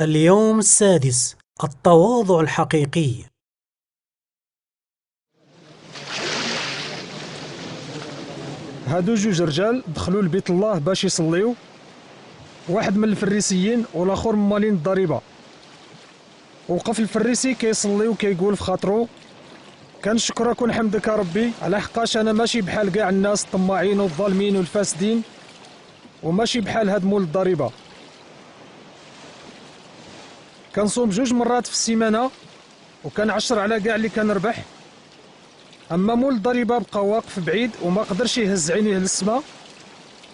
اليوم السادس: التواضع الحقيقي. هادو جوج رجال دخلوا لبيت الله باش يصليو، واحد من الفريسيين والاخر من مالين الضريبه. وقف الفريسي كيصلي وكيقول في خاطرو: كنشكرك ونحمدك ربي على حقاش انا ماشي بحال كاع الناس الطماعين والظالمين والفاسدين، وماشي بحال هاد مول الضريبه. كنصوم 2 مرات في السيمانه وكنعشر على كاع اللي كنربح. اما مول الضريبه بقى واقف بعيد وما قدرش يهز عينيه للسما،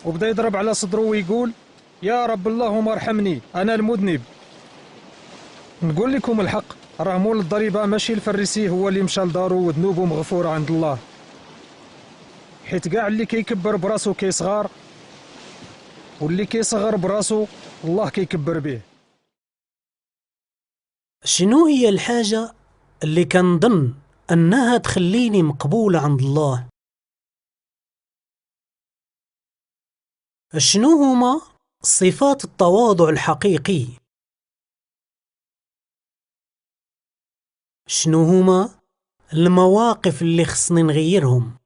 وبدا يضرب على صدرو ويقول: يا رب اللهم ارحمني انا المذنب. نقول لكم الحق، راه مول الضريبه ماشي الفريسي هو اللي مشى لدارو وذنوبه مغفوره عند الله، حيت كاع اللي كيكبر براسو كيصغر، واللي كيصغر براسو الله كيكبر به. شنو هي الحاجة اللي كنظن أنها تخليني مقبولة عند الله؟ شنو هما صفات التواضع الحقيقي؟ شنو هما المواقف اللي خصني نغيرهم؟